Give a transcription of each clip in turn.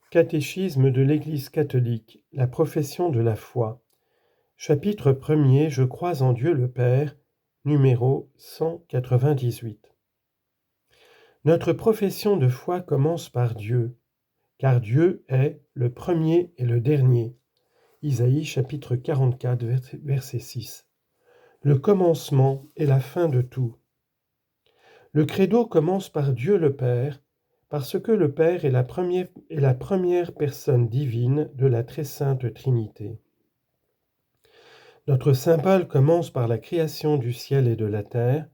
Catéchisme de l'Église catholique, la profession de la foi. Chapitre 1er, Je crois en Dieu le Père, numéro 198. Notre profession de foi commence par Dieu, car Dieu est le premier et le dernier. Isaïe chapitre 44, verset 6. Le commencement est la fin de tout. Le credo commence par Dieu le Père, parce que le Père est la première personne divine de la très sainte Trinité. Notre symbole commence par la création du ciel et de la terre,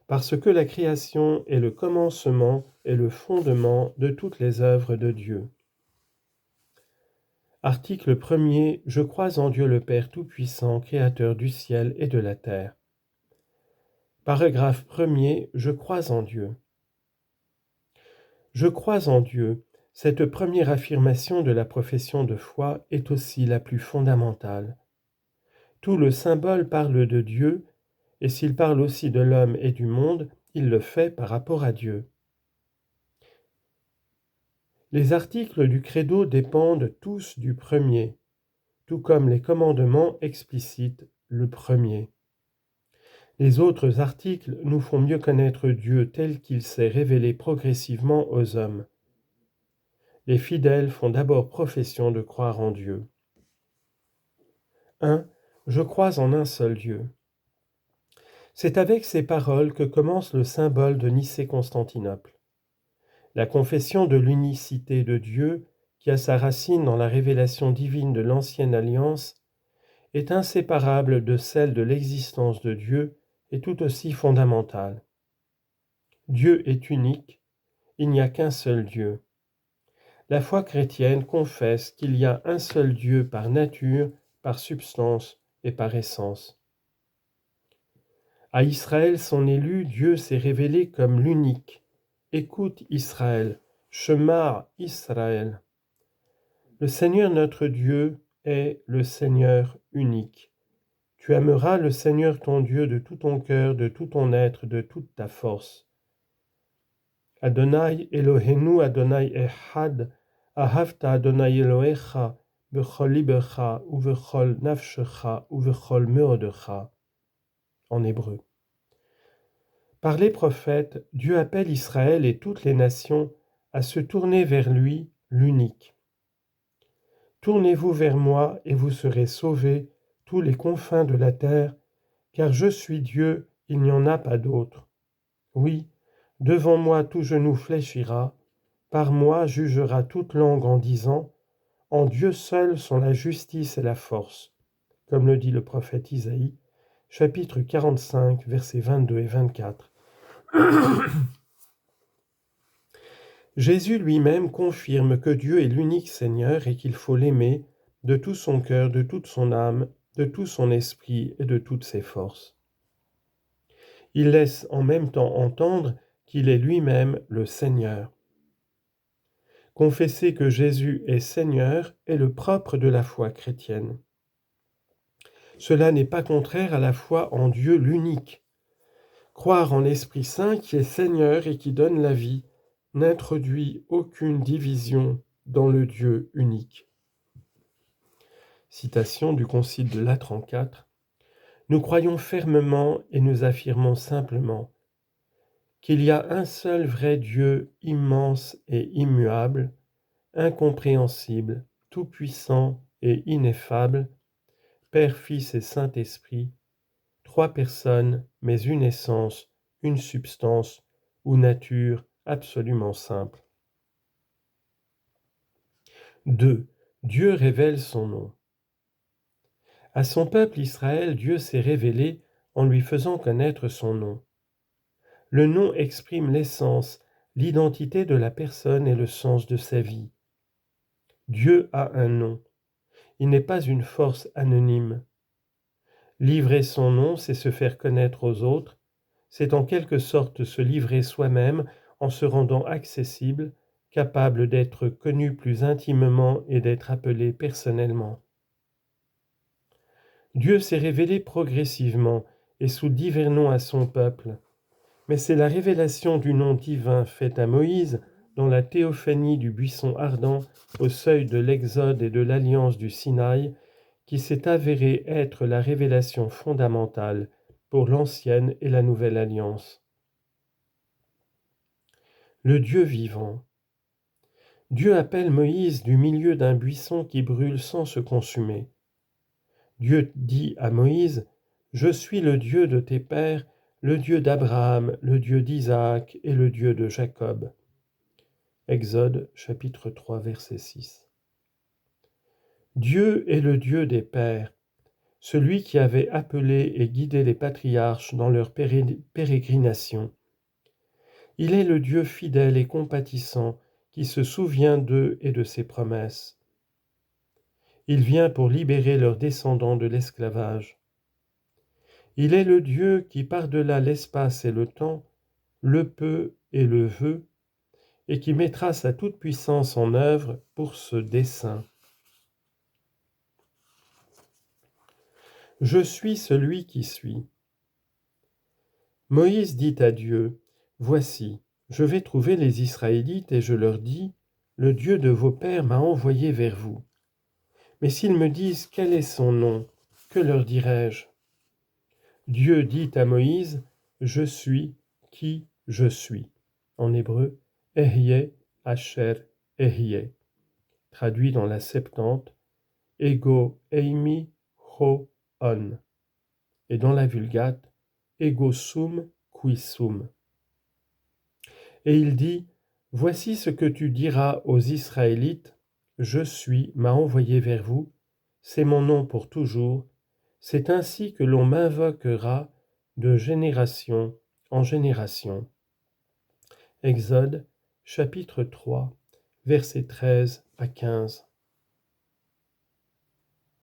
parce que la création est le commencement et le fondement de toutes les œuvres de Dieu. Article 1er. Je crois en Dieu le Père Tout-Puissant, Créateur du ciel et de la terre. Paragraphe 1er. Je crois en Dieu. Je crois en Dieu. Cette première affirmation de la profession de foi est aussi la plus fondamentale. Tout le symbole parle de Dieu, et s'il parle aussi de l'homme et du monde, il le fait par rapport à Dieu. Les articles du credo dépendent tous du premier, tout comme les commandements explicitent le premier. Les autres articles nous font mieux connaître Dieu tel qu'il s'est révélé progressivement aux hommes. Les fidèles font d'abord profession de croire en Dieu. 1. Je crois en un seul Dieu. C'est avec ces paroles que commence le symbole de Nicée-Constantinople. La confession de l'unicité de Dieu, qui a sa racine dans la révélation divine de l'Ancienne Alliance, est inséparable de celle de l'existence de Dieu et tout aussi fondamentale. Dieu est unique, il n'y a qu'un seul Dieu. La foi chrétienne confesse qu'il y a un seul Dieu par nature, par substance et par essence. À Israël, son élu, Dieu s'est révélé comme l'unique. Écoute Israël, Shema Israël. Le Seigneur notre Dieu est le Seigneur unique. Tu aimeras le Seigneur ton Dieu de tout ton cœur, de tout ton être, de toute ta force. Adonai Eloheinu Adonai Echad, Ahavta Adonai Elohecha, Bechol libecha, Uvechol nafshecha, Uvechol meodecha. En hébreu. Par les prophètes, Dieu appelle Israël et toutes les nations à se tourner vers lui, l'unique. Tournez-vous vers moi et vous serez sauvés, tous les confins de la terre, car je suis Dieu, il n'y en a pas d'autre. Oui, devant moi tout genou fléchira, par moi jugera toute langue en disant, en Dieu seul sont la justice et la force, comme le dit le prophète Isaïe, chapitre 45, versets 22 et 24. Jésus lui-même confirme que Dieu est l'unique Seigneur et qu'il faut l'aimer de tout son cœur, de toute son âme, de tout son esprit et de toutes ses forces. Il laisse en même temps entendre qu'il est lui-même le Seigneur. Confesser que Jésus est Seigneur est le propre de la foi chrétienne. Cela n'est pas contraire à la foi en Dieu l'unique. Croire en l'Esprit Saint qui est Seigneur et qui donne la vie n'introduit aucune division dans le Dieu unique. Citation du Concile de Latran IV. Nous croyons fermement et nous affirmons simplement qu'il y a un seul vrai Dieu immense et immuable, incompréhensible, tout-puissant et ineffable, Père, Fils et Saint-Esprit, trois personnes, mais une essence, une substance ou nature absolument simple. 2. Dieu révèle son nom. À son peuple Israël, Dieu s'est révélé en lui faisant connaître son nom. Le nom exprime l'essence, l'identité de la personne et le sens de sa vie. Dieu a un nom. Il n'est pas une force anonyme. Livrer son nom, c'est se faire connaître aux autres, c'est en quelque sorte se livrer soi-même en se rendant accessible, capable d'être connu plus intimement et d'être appelé personnellement. Dieu s'est révélé progressivement et sous divers noms à son peuple, mais c'est la révélation du nom divin faite à Moïse dans la théophanie du buisson ardent au seuil de l'Exode et de l'Alliance du Sinaï, qui s'est avérée être la révélation fondamentale pour l'Ancienne et la Nouvelle Alliance. Le Dieu vivant. Dieu appelle Moïse du milieu d'un buisson qui brûle sans se consumer. Dieu dit à Moïse, « Je suis le Dieu de tes pères, le Dieu d'Abraham, le Dieu d'Isaac et le Dieu de Jacob. » Exode chapitre 3 verset 6. Dieu est le Dieu des pères, celui qui avait appelé et guidé les patriarches dans leur pérégrination. Il est le Dieu fidèle et compatissant qui se souvient d'eux et de ses promesses. Il vient pour libérer leurs descendants de l'esclavage. Il est le Dieu qui, par-delà l'espace et le temps, le peut et le veut, et qui mettra sa toute-puissance en œuvre pour ce dessein. Je suis celui qui suis. Moïse dit à Dieu, « Voici, je vais trouver les Israélites et je leur dis, le Dieu de vos pères m'a envoyé vers vous. Mais s'ils me disent quel est son nom, que leur dirai-je » Dieu dit à Moïse, « Je suis qui je suis. » En hébreu, Ehyeh Asher Ehyeh. Traduit dans la Septante, Ego Eimi Ho On. Et dans la Vulgate, Ego Sum Qui Sum. Et il dit, « Voici ce que tu diras aux Israélites, je suis m'a envoyé vers vous, c'est mon nom pour toujours, c'est ainsi que l'on m'invoquera de génération en génération. » Exode, chapitre 3, versets 13 à 15.